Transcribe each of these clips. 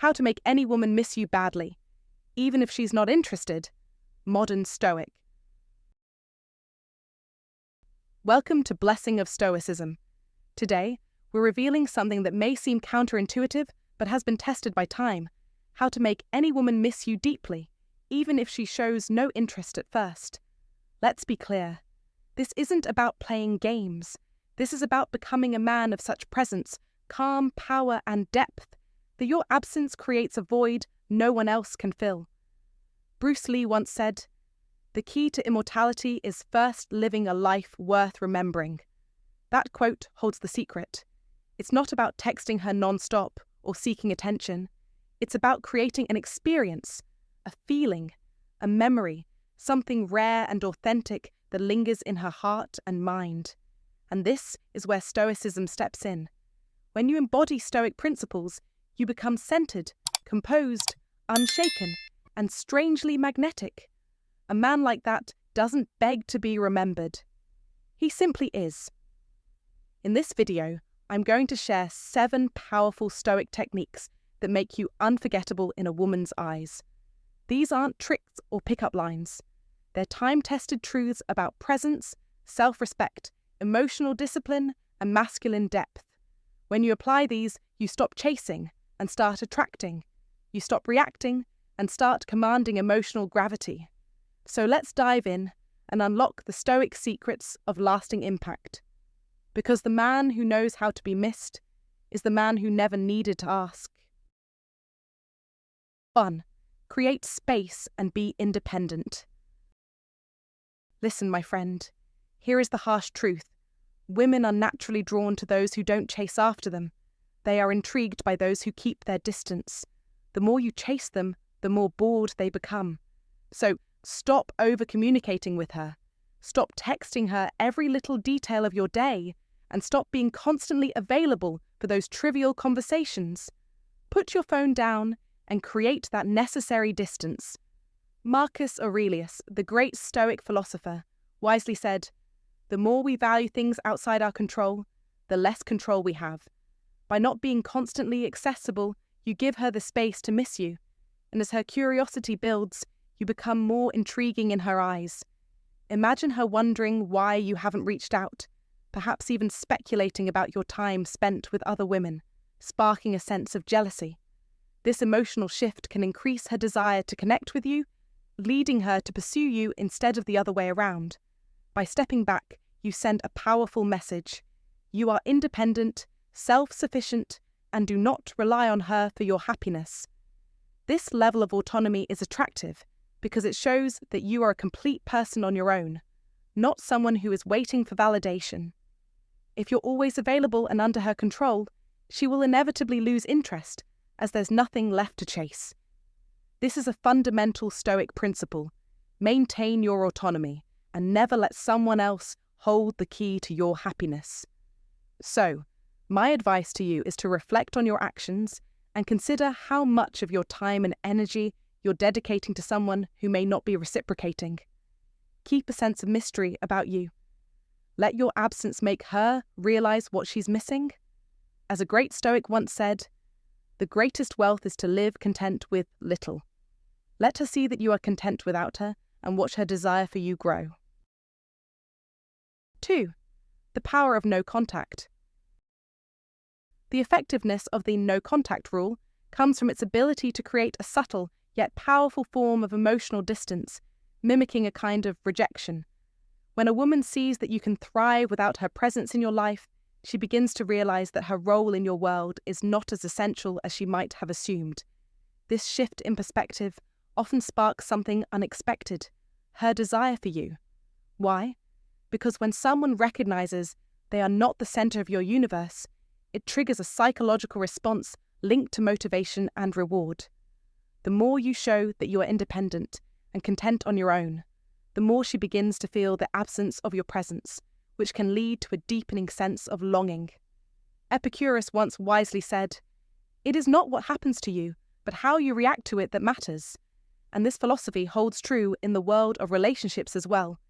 How to make any woman miss you badly, even if she's not interested. Modern Stoic. Welcome to Blessing of Stoicism. Today, we're revealing something that may seem counterintuitive, but has been tested by time. How to make any woman miss you deeply, even if she shows no interest at first. Let's be clear. This isn't about playing games. This is about becoming a man of such presence, calm, power, and depth that your absence creates a void no one else can fill. Bruce Lee once said, "The key to immortality is first living a life worth remembering." That quote holds the secret. It's not about texting her non-stop or seeking attention. It's about creating an experience, a feeling, a memory, something rare and authentic that lingers in her heart and mind. And this is where Stoicism steps in. When you embody Stoic principles, you become centered, composed, unshaken, and strangely magnetic. A man like that doesn't beg to be remembered. He simply is. In this video, I'm going to share 7 powerful Stoic techniques that make you unforgettable in a woman's eyes. These aren't tricks or pickup lines. They're time-tested truths about presence, self-respect, emotional discipline, and masculine depth. When you apply these, you stop chasing and start attracting. You stop reacting and start commanding emotional gravity. So let's dive in and unlock the Stoic secrets of lasting impact. Because the man who knows how to be missed is the man who never needed to ask. 1. Create space and be independent. Listen, my friend. Here is the harsh truth. Women are naturally drawn to those who don't chase after them. They are intrigued by those who keep their distance. The more you chase them, the more bored they become. So stop over-communicating with her. Stop texting her every little detail of your day, and stop being constantly available for those trivial conversations. Put your phone down and create that necessary distance. Marcus Aurelius, the great Stoic philosopher, wisely said, "The more we value things outside our control, the less control we have. By not being constantly accessible, you give her the space to miss you, and as her curiosity builds, you become more intriguing in her eyes. Imagine her wondering why you haven't reached out, perhaps even speculating about your time spent with other women, sparking a sense of jealousy. This emotional shift can increase her desire to connect with you, leading her to pursue you instead of the other way around. By stepping back, you send a powerful message. You are independent, self-sufficient, and do not rely on her for your happiness. This level of autonomy is attractive because it shows that you are a complete person on your own, not someone who is waiting for validation. If you're always available and under her control, she will inevitably lose interest, as there's nothing left to chase. This is a fundamental Stoic principle. Maintain your autonomy and never let someone else hold the key to your happiness. So, my advice to you is to reflect on your actions and consider how much of your time and energy you're dedicating to someone who may not be reciprocating. Keep a sense of mystery about you. Let your absence make her realize what she's missing. As a great Stoic once said, "The greatest wealth is to live content with little." Let her see that you are content without her and watch her desire for you grow. 2. The power of no contact. The effectiveness of the no contact rule comes from its ability to create a subtle yet powerful form of emotional distance, mimicking a kind of rejection. When a woman sees that you can thrive without her presence in your life, she begins to realize that her role in your world is not as essential as she might have assumed. This shift in perspective often sparks something unexpected, her desire for you. Why? Because when someone recognizes they are not the center of your universe, it triggers a psychological response linked to motivation and reward. The more you show that you are independent and content on your own, the more she begins to feel the absence of your presence, which can lead to a deepening sense of longing. Epicurus once wisely said, "It is not what happens to you, but how you react to it that matters." And this philosophy holds true in the world of relationships as well.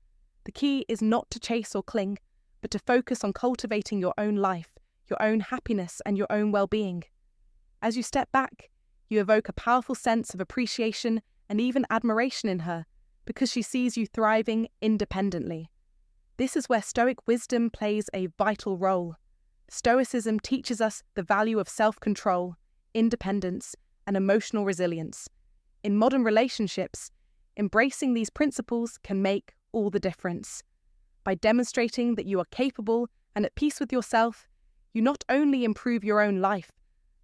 The key is not to chase or cling, but to focus on cultivating your own life, your own happiness, and your own well-being. As you step back, You evoke a powerful sense of appreciation and even admiration in her because she sees you thriving independently. This is where Stoic wisdom plays a vital role. Stoicism teaches us the value of self-control, independence, and emotional resilience. In modern relationships, embracing these principles can make all the difference. By demonstrating that you are capable and at peace with yourself, you not only improve your own life,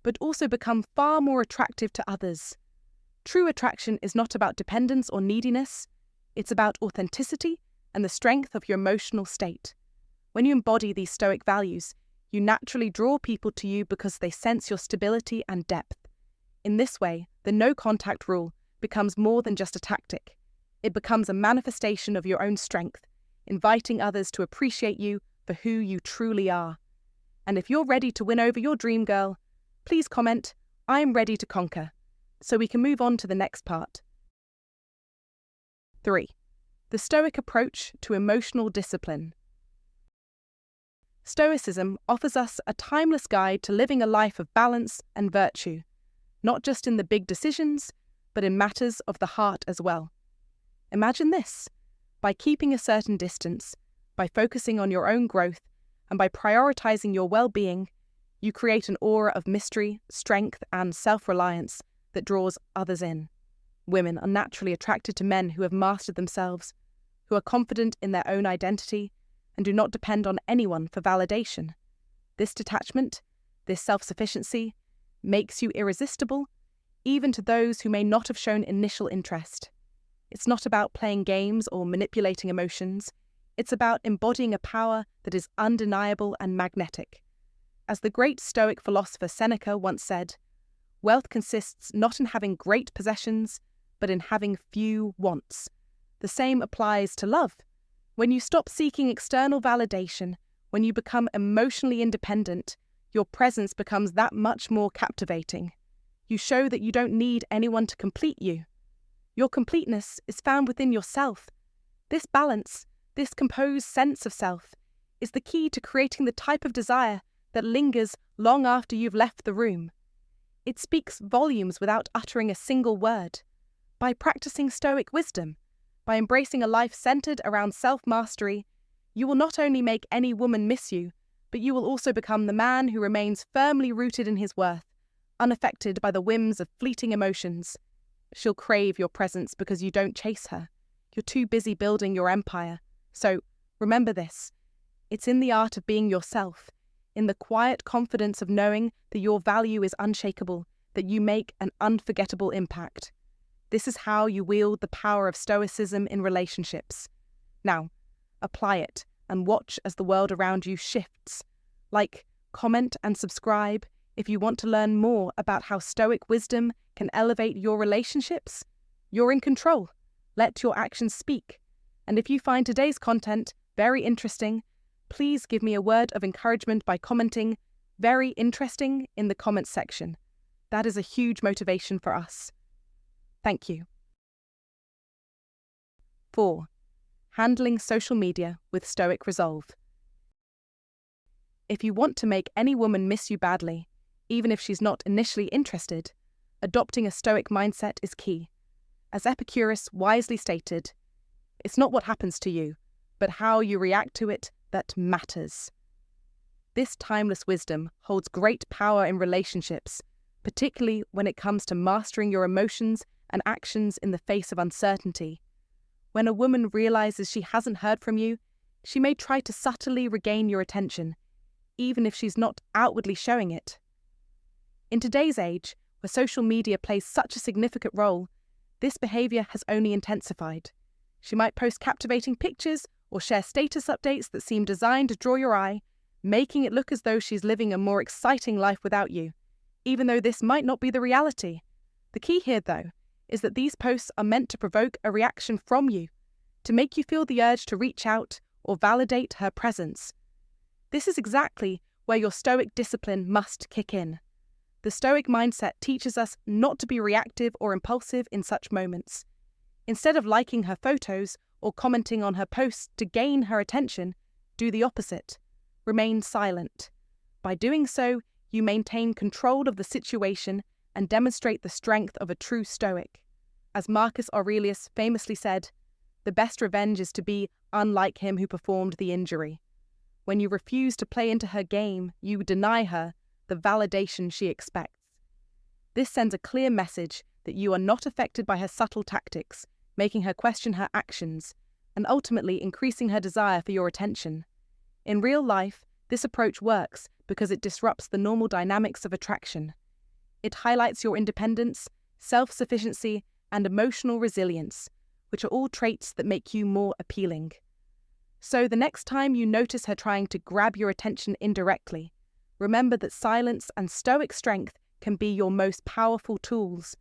but also become far more attractive to others. True attraction is not about dependence or neediness, it's about authenticity and the strength of your emotional state. When you embody these Stoic values, you naturally draw people to you because they sense your stability and depth. In this way, the no-contact rule becomes more than just a tactic. It becomes a manifestation of your own strength, inviting others to appreciate you for who you truly are. And if you're ready to win over your dream girl, please comment, "I am ready to conquer," so we can move on to the next part. 3. The Stoic approach to emotional discipline. Stoicism offers us a timeless guide to living a life of balance and virtue, not just in the big decisions, but in matters of the heart as well. Imagine this: by keeping a certain distance, by focusing on your own growth, and by prioritizing your well-being, you create an aura of mystery, strength, and self-reliance that draws others in. Women are naturally attracted to men who have mastered themselves, who are confident in their own identity, and do not depend on anyone for validation. This detachment, this self-sufficiency, makes you irresistible, even to those who may not have shown initial interest. It's not about playing games or manipulating emotions. It's about embodying a power that is undeniable and magnetic. As the great Stoic philosopher Seneca once said, "Wealth consists not in having great possessions, but in having few wants." The same applies to love. When you stop seeking external validation, when you become emotionally independent, your presence becomes that much more captivating. You show that you don't need anyone to complete you. Your completeness is found within yourself. This balance, this composed sense of self, is the key to creating the type of desire that lingers long after you've left the room. It speaks volumes without uttering a single word. By practicing Stoic wisdom, by embracing a life centered around self-mastery, you will not only make any woman miss you, but you will also become the man who remains firmly rooted in his worth, unaffected by the whims of fleeting emotions. She'll crave your presence because you don't chase her. You're too busy building your empire. So, remember this: it's in the art of being yourself, in the quiet confidence of knowing that your value is unshakable, that you make an unforgettable impact. This is how you wield the power of Stoicism in relationships. Now, apply it and watch as the world around you shifts. Like, comment, and subscribe if you want to learn more about how Stoic wisdom can elevate your relationships. You're in control. Let your actions speak. And if you find today's content very interesting, please give me a word of encouragement by commenting "very interesting" in the comments section. That is a huge motivation for us. Thank you. 4. Handling social media with Stoic resolve. If you want to make any woman miss you badly, even if she's not initially interested, adopting a Stoic mindset is key. As Epicurus wisely stated, "It's not what happens to you, but how you react to it that matters." This timeless wisdom holds great power in relationships, particularly when it comes to mastering your emotions and actions in the face of uncertainty. When a woman realizes she hasn't heard from you, she may try to subtly regain your attention, even if she's not outwardly showing it. In today's age, where social media plays such a significant role, this behavior has only intensified. She might post captivating pictures or share status updates that seem designed to draw your eye, making it look as though she's living a more exciting life without you, even though this might not be the reality. The key here, though, is that these posts are meant to provoke a reaction from you, to make you feel the urge to reach out or validate her presence. This is exactly where your Stoic discipline must kick in. The Stoic mindset teaches us not to be reactive or impulsive in such moments. Instead of liking her photos or commenting on her posts to gain her attention, do the opposite. Remain silent. By doing so, you maintain control of the situation and demonstrate the strength of a true Stoic. As Marcus Aurelius famously said, "The best revenge is to be unlike him who performed the injury." When you refuse to play into her game, you deny her the validation she expects. This sends a clear message that you are not affected by her subtle tactics, making her question her actions, and ultimately increasing her desire for your attention. In real life, this approach works because it disrupts the normal dynamics of attraction. It highlights your independence, self-sufficiency, and emotional resilience, which are all traits that make you more appealing. So the next time you notice her trying to grab your attention indirectly, remember that silence and stoic strength can be your most powerful tools.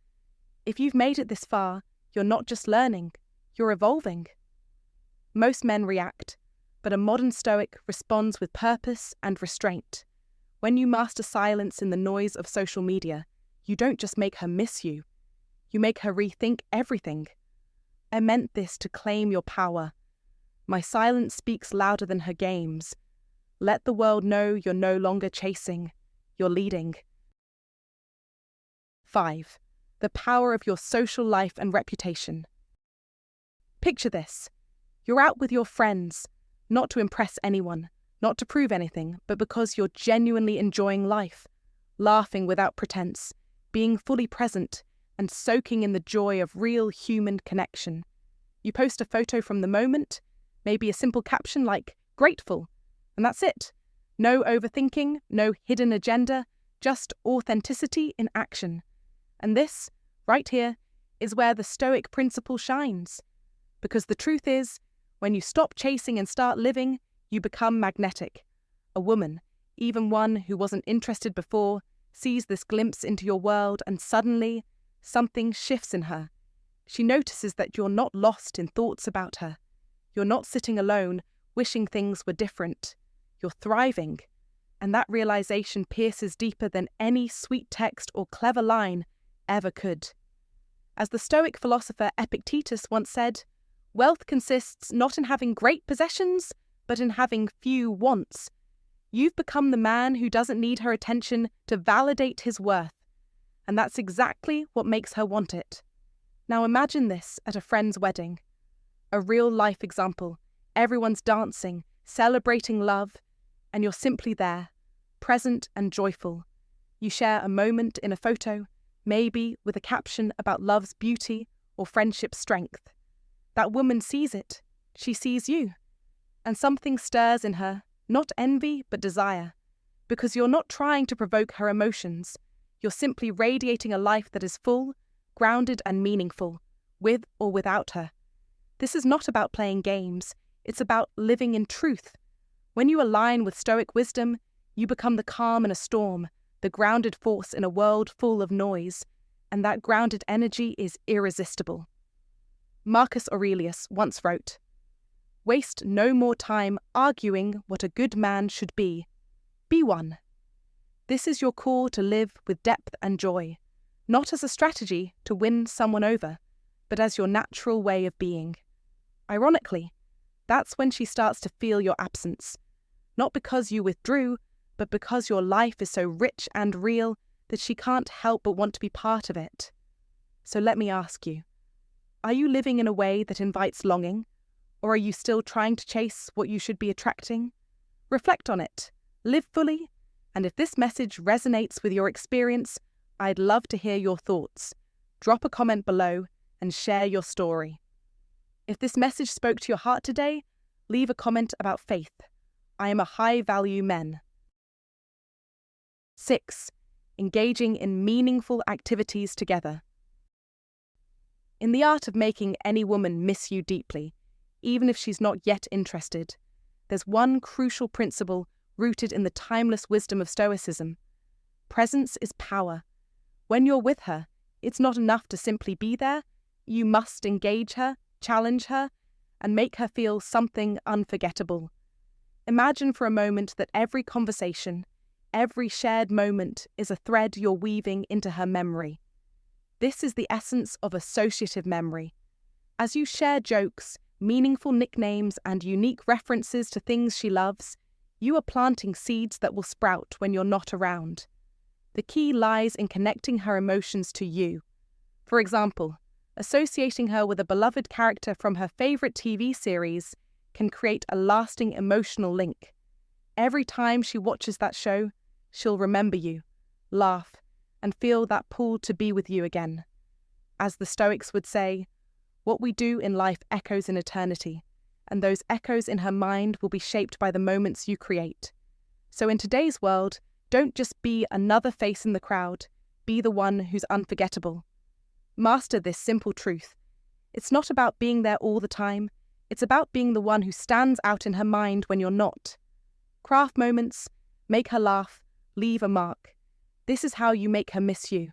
If you've made it this far, you're not just learning, you're evolving. Most men react, but a modern Stoic responds with purpose and restraint. When you master silence in the noise of social media, you don't just make her miss you, you make her rethink everything. I meant this to claim your power. My silence speaks louder than her games. Let the world know you're no longer chasing, you're leading. 5. The power of your social life and reputation. Picture this. You're out with your friends, not to impress anyone, not to prove anything, but because you're genuinely enjoying life, laughing without pretense, being fully present, and soaking in the joy of real human connection. You post a photo from the moment, maybe a simple caption like, "Grateful," and that's it. No overthinking, no hidden agenda, just authenticity in action. And this, right here, is where the Stoic principle shines. Because the truth is, when you stop chasing and start living, you become magnetic. A woman, even one who wasn't interested before, sees this glimpse into your world and suddenly, something shifts in her. She notices that you're not lost in thoughts about her. You're not sitting alone, wishing things were different. You're thriving. And that realization pierces deeper than any sweet text or clever line ever could. As the Stoic philosopher Epictetus once said, "Wealth consists not in having great possessions, but in having few wants." You've become the man who doesn't need her attention to validate his worth. And that's exactly what makes her want it. Now imagine this at a friend's wedding. A real-life example. Everyone's dancing, celebrating love, and you're simply there, present and joyful. You share a moment in a photo, maybe with a caption about love's beauty or friendship's strength. That woman sees it. She sees you. And something stirs in her, not envy, but desire. Because you're not trying to provoke her emotions. You're simply radiating a life that is full, grounded and meaningful, with or without her. This is not about playing games. It's about living in truth. When you align with Stoic wisdom, you become the calm in a storm, the grounded force in a world full of noise, and that grounded energy is irresistible. Marcus Aurelius once wrote, "Waste no more time arguing what a good man should be. Be one." This is your call to live with depth and joy, not as a strategy to win someone over, but as your natural way of being. Ironically, that's when she starts to feel your absence, not because you withdrew, but because your life is so rich and real that she can't help but want to be part of it. So let me ask you, are you living in a way that invites longing, or are you still trying to chase what you should be attracting? Reflect on it, live fully, and if this message resonates with your experience, I'd love to hear your thoughts. Drop a comment below and share your story. If this message spoke to your heart today, leave a comment about faith. I am a high-value man. 6. Engaging in meaningful activities together. In the art of making any woman miss you deeply, even if she's not yet interested, there's one crucial principle rooted in the timeless wisdom of Stoicism. Presence is power. When you're with her, it's not enough to simply be there. You must engage her, challenge her, and make her feel something unforgettable. Imagine for a moment that every conversation, every shared moment is a thread you're weaving into her memory. This is the essence of associative memory. As you share jokes, meaningful nicknames, and unique references to things she loves, you are planting seeds that will sprout when you're not around. The key lies in connecting her emotions to you. For example, associating her with a beloved character from her favorite TV series can create a lasting emotional link. Every time she watches that show, she'll remember you, laugh, and feel that pull to be with you again. As the Stoics would say, what we do in life echoes in eternity, and those echoes in her mind will be shaped by the moments you create. So in today's world, don't just be another face in the crowd, be the one who's unforgettable. Master this simple truth. It's not about being there all the time, it's about being the one who stands out in her mind when you're not. Craft moments, make her laugh, leave a mark. This is how you make her miss you.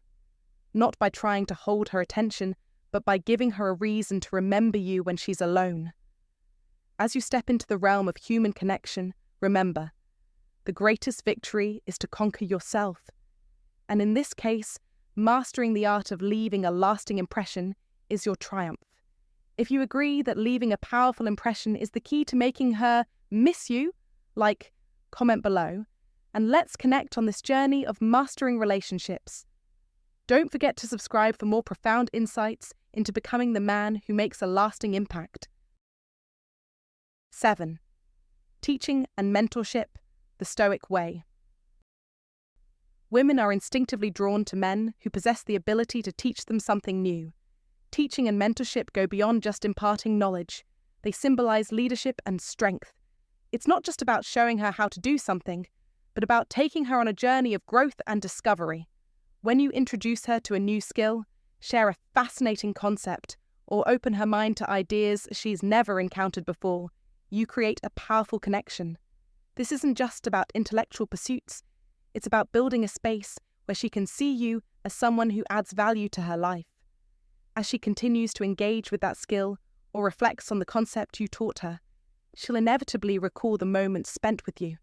Not by trying to hold her attention, but by giving her a reason to remember you when she's alone. As you step into the realm of human connection, remember, the greatest victory is to conquer yourself. And in this case, mastering the art of leaving a lasting impression is your triumph. If you agree that leaving a powerful impression is the key to making her miss you, comment below, and let's connect on this journey of mastering relationships. Don't forget to subscribe for more profound insights into becoming the man who makes a lasting impact. 7. Teaching and mentorship, the Stoic way. Women are instinctively drawn to men who possess the ability to teach them something new. Teaching and mentorship go beyond just imparting knowledge. They symbolize leadership and strength. It's not just about showing her how to do something, but about taking her on a journey of growth and discovery. When you introduce her to a new skill, share a fascinating concept, or open her mind to ideas she's never encountered before, you create a powerful connection. This isn't just about intellectual pursuits, it's about building a space where she can see you as someone who adds value to her life. As she continues to engage with that skill or reflects on the concept you taught her, she'll inevitably recall the moments spent with you.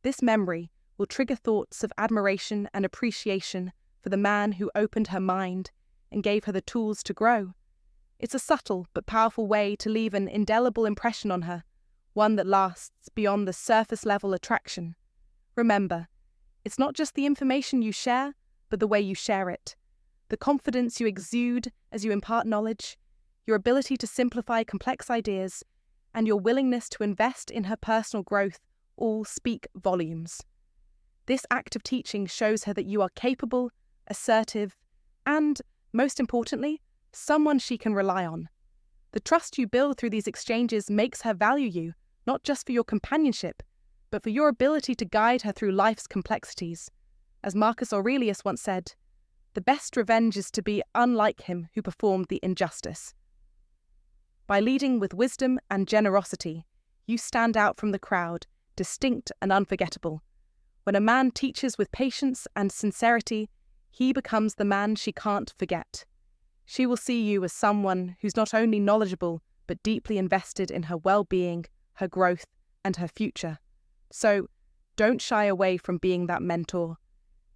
This memory will trigger thoughts of admiration and appreciation for the man who opened her mind and gave her the tools to grow. It's a subtle but powerful way to leave an indelible impression on her, one that lasts beyond the surface-level attraction. Remember, it's not just the information you share, but the way you share it. The confidence you exude as you impart knowledge, your ability to simplify complex ideas, and your willingness to invest in her personal growth all speak volumes. This act of teaching shows her that you are capable, assertive, and, most importantly, someone she can rely on. The trust you build through these exchanges makes her value you, not just for your companionship, but for your ability to guide her through life's complexities. As Marcus Aurelius once said, "The best revenge is to be unlike him who performed the injustice." By leading with wisdom and generosity, you stand out from the crowd, distinct and unforgettable. When a man teaches with patience and sincerity, he becomes the man she can't forget. She will see you as someone who's not only knowledgeable, but deeply invested in her well-being, her growth, and her future. So, don't shy away from being that mentor.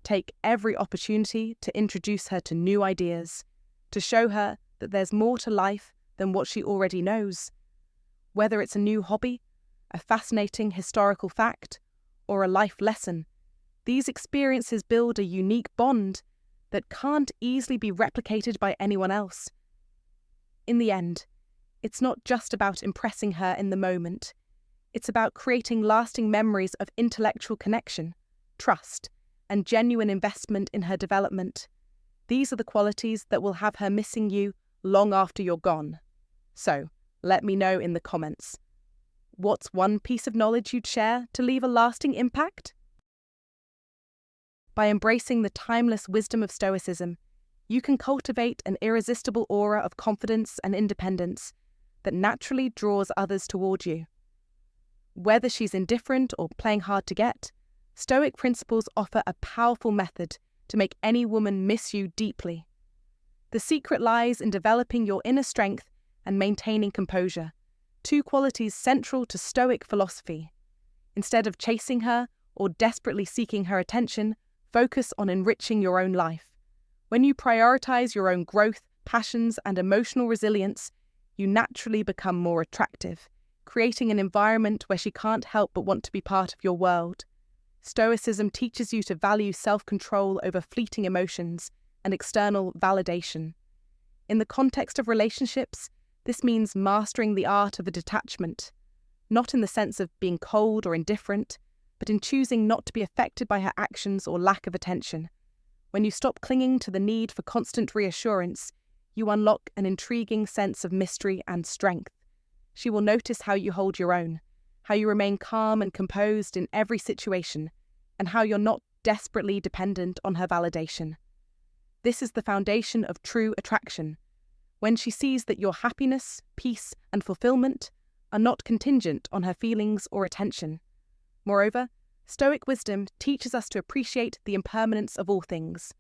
Take every opportunity to introduce her to new ideas, to show her that there's more to life than what she already knows. Whether it's a new hobby, a fascinating historical fact, or a life lesson, these experiences build a unique bond that can't easily be replicated by anyone else. In the end, it's not just about impressing her in the moment. It's about creating lasting memories of intellectual connection, trust, and genuine investment in her development. These are the qualities that will have her missing you long after you're gone. So, let me know in the comments. What's one piece of knowledge you'd share to leave a lasting impact? By embracing the timeless wisdom of Stoicism, you can cultivate an irresistible aura of confidence and independence that naturally draws others toward you. Whether she's indifferent or playing hard to get, Stoic principles offer a powerful method to make any woman miss you deeply. The secret lies in developing your inner strength and maintaining composure, two qualities central to Stoic philosophy. Instead of chasing her or desperately seeking her attention, focus on enriching your own life. When you prioritize your own growth, passions, and emotional resilience, you naturally become more attractive, creating an environment where she can't help but want to be part of your world. Stoicism teaches you to value self-control over fleeting emotions and external validation. In the context of relationships, this means mastering the art of a detachment, not in the sense of being cold or indifferent, but in choosing not to be affected by her actions or lack of attention. When you stop clinging to the need for constant reassurance, you unlock an intriguing sense of mystery and strength. She will notice how you hold your own, how you remain calm and composed in every situation, and how you're not desperately dependent on her validation. This is the foundation of true attraction, when she sees that your happiness, peace, and fulfillment are not contingent on her feelings or attention. Moreover, Stoic wisdom teaches us to appreciate the impermanence of all things.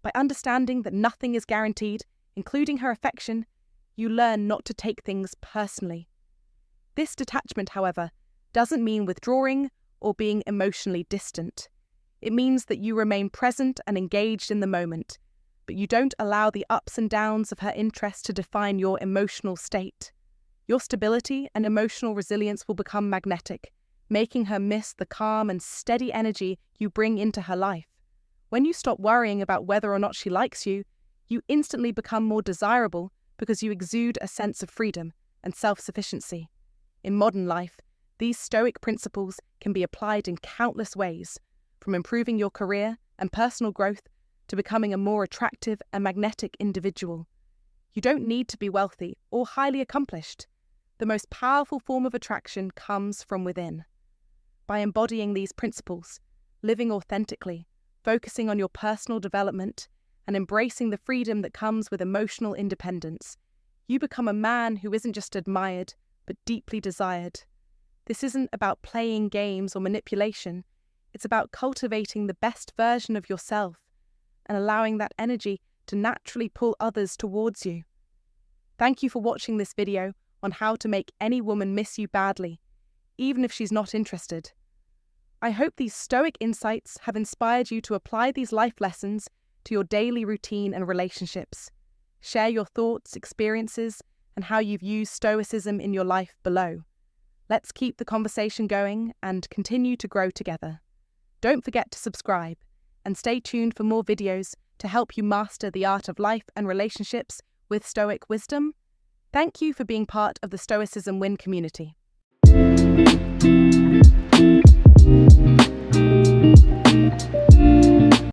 By understanding that nothing is guaranteed, including her affection, you learn not to take things personally. This detachment, however, doesn't mean withdrawing or being emotionally distant. It means that you remain present and engaged in the moment, but you don't allow the ups and downs of her interest to define your emotional state. Your stability and emotional resilience will become magnetic, making her miss the calm and steady energy you bring into her life. When you stop worrying about whether or not she likes you, you instantly become more desirable because you exude a sense of freedom and self-sufficiency. In modern life, these Stoic principles can be applied in countless ways, from improving your career and personal growth to becoming a more attractive and magnetic individual. You don't need to be wealthy or highly accomplished. The most powerful form of attraction comes from within. By embodying these principles, living authentically, focusing on your personal development, and embracing the freedom that comes with emotional independence, you become a man who isn't just admired, but deeply desired. This isn't about playing games or manipulation. It's about cultivating the best version of yourself and allowing that energy to naturally pull others towards you. Thank you for watching this video on how to make any woman miss you badly, even if she's not interested. I hope these Stoic insights have inspired you to apply these life lessons to your daily routine and relationships. Share your thoughts, experiences, and how you've used Stoicism in your life below. Let's keep the conversation going and continue to grow together. Don't forget to subscribe and stay tuned for more videos to help you master the art of life and relationships with Stoic wisdom. Thank you for being part of the Stoicism Win community.